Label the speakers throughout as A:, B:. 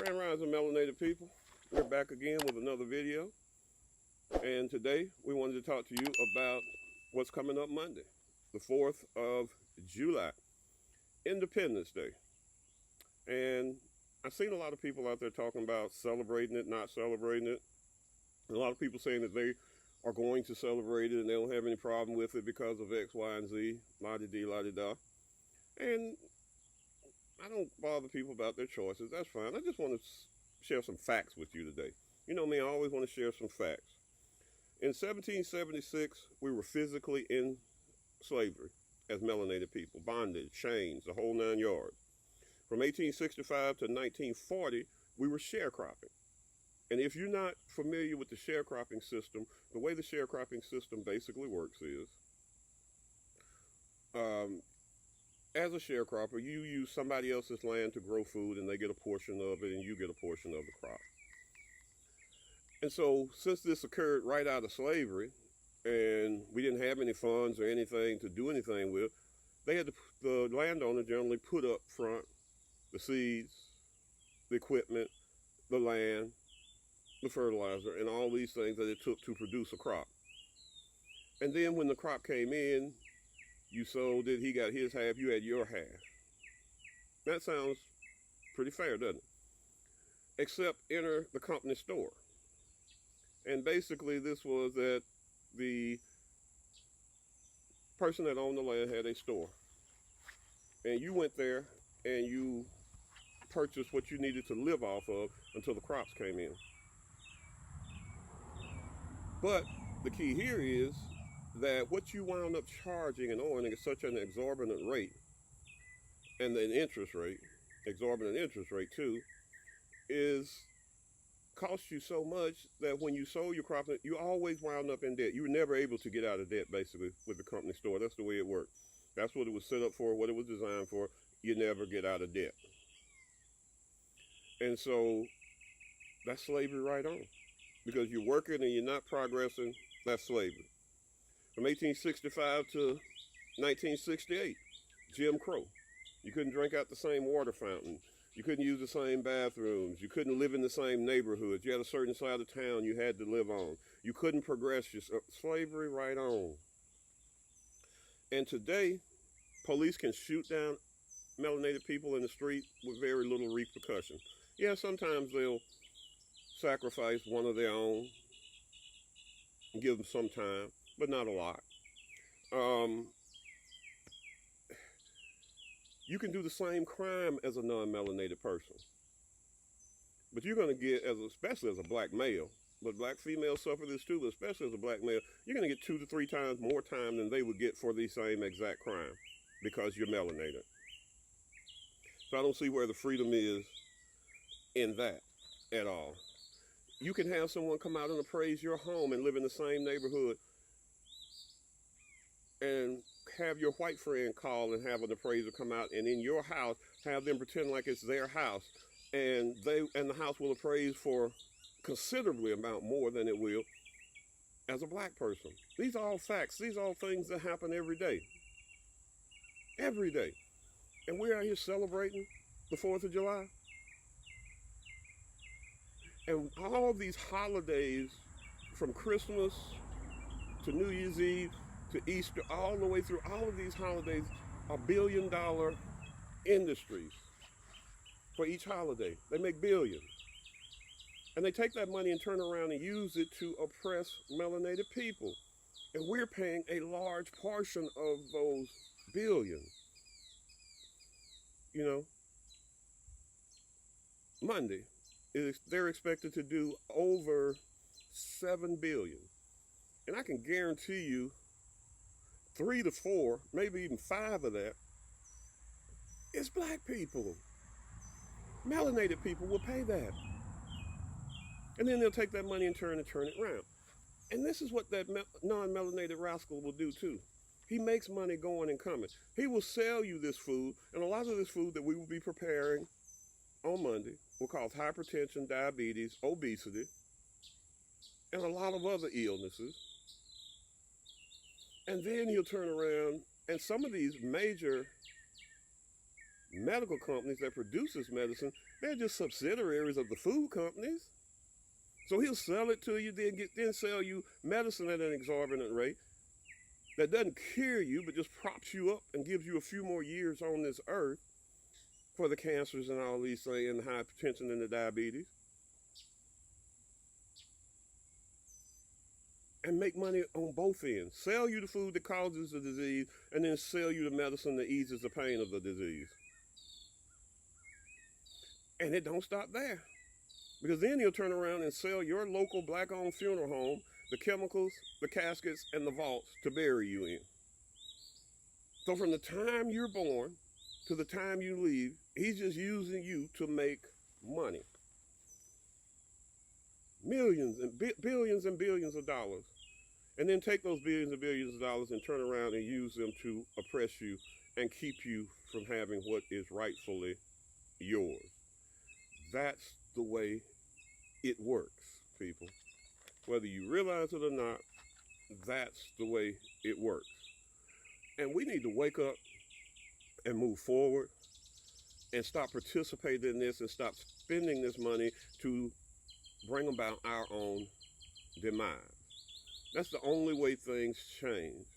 A: Grand Rising melanated people. We're back again with another video. And today we wanted to talk to you about what's coming up Monday, the 4th of July, Independence Day. And I've seen a lot of people out there talking about celebrating it, not celebrating it. And a lot of people saying that they are going to celebrate it and they don't have any problem with it because of X, Y, and Z, la-di-dee, la-di-da. And I don't bother people about their choices. That's fine. I just want to share some facts with you today. You know me, I always want to share some facts. In 1776, we were physically in slavery as melanated people, bondage, chains, the whole 9 yards. From 1865 to 1940, we were sharecropping. And if you're not familiar with the sharecropping system, the way the sharecropping system basically works is, as a sharecropper, you use somebody else's land to grow food and they get a portion of it and you get a portion of the crop. And so since this occurred right out of slavery and we didn't have any funds or anything to do anything with, the landowner generally put up front the seeds, the equipment, the land, the fertilizer, and all these things that it took to produce a crop. And then when the crop came in, you sold it, he got his half, you had your half. That sounds pretty fair, doesn't it? Except enter the company store. And basically this was that the person that owned the land had a store. And you went there and you purchased what you needed to live off of until the crops came in. But the key here is that what you wound up charging and owing at such an exorbitant rate, and an interest rate, exorbitant interest rate too, cost you so much that when you sold your crop, you always wound up in debt. You were never able to get out of debt, basically, with the company store. That's the way it worked. That's what it was set up for, what it was designed for. You never get out of debt. And so that's slavery right on. Because you're working and you're not progressing, that's slavery. From 1865 to 1968, Jim Crow. You couldn't drink out the same water fountain. You couldn't use the same bathrooms. You couldn't live in the same neighborhoods. You had a certain side of town you had to live on. You couldn't progress yourself. Slavery right on. And today, police can shoot down melanated people in the street with very little repercussion. Yeah, sometimes they'll sacrifice one of their own and give them some time, but not a lot. You can do the same crime as a non-melanated person. But you're going to get, especially as a black male, but black females suffer this too, but especially as a black male, you're going to get 2 to 3 times more time than they would get for the same exact crime because you're melanated. So I don't see where the freedom is in that at all. You can have someone come out and appraise your home and live in the same neighborhood and have your white friend call and have an appraiser come out and in your house have them pretend like it's their house and the house will appraise for considerably amount more than it will as a black person. These are all facts. These are all things that happen every day. Every day. And we're out here celebrating the 4th of July. And all these holidays, from Christmas to New Year's Eve to Easter, all the way through, all of these holidays are billion-dollar industries for each holiday. They make billions. And they take that money and turn around and use it to oppress melanated people. And we're paying a large portion of those billions. You know, Monday, they're expected to do over 7 billion. And I can guarantee you 3 to 4, maybe even 5 of that is black people. Melanated people will pay that. And then they'll take that money and turn it around. And this is what that non-melanated rascal will do too. He makes money going and coming. He will sell you this food, and a lot of this food that we will be preparing on Monday will cause hypertension, diabetes, obesity, and a lot of other illnesses. And then he'll turn around, and some of these major medical companies that produce this medicine, they're just subsidiaries of the food companies. So he'll sell it to you, then sell you medicine at an exorbitant rate that doesn't cure you, but just props you up and gives you a few more years on this earth for the cancers and all these things, and the hypertension and the diabetes. And make money on both ends. Sell you the food that causes the disease, and then sell you the medicine that eases the pain of the disease. And it don't stop there. Because then he'll turn around and sell your local black-owned funeral home the chemicals, the caskets, and the vaults to bury you in. So from the time you're born to the time you leave, he's just using you to make money. Millions and billions and billions of dollars. And then take those billions and billions of dollars and turn around and use them to oppress you and keep you from having what is rightfully yours. That's the way it works, people. Whether you realize it or not, that's the way it works. And we need to wake up and move forward and stop participating in this and stop spending this money to bring about our own demise. That's the only way things change.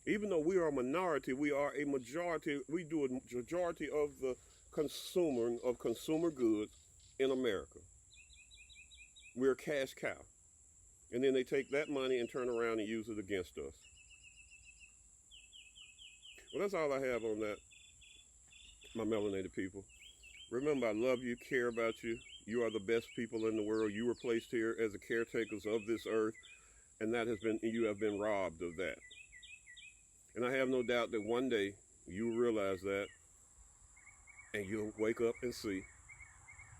A: Even though we are a minority, we are a majority. We do a majority of the consuming of consumer goods in America. We're a cash cow. And then they take that money and turn around and use it against us. Well, that's all I have on that, my melanated people. Remember, I love you, care about you. You are the best people in the world. You were placed here as the caretakers of this earth, and you have been robbed of that. And I have no doubt that one day you will realize that, and you'll wake up and see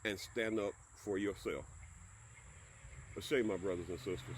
A: and stand up for yourself. A shame, my brothers and sisters.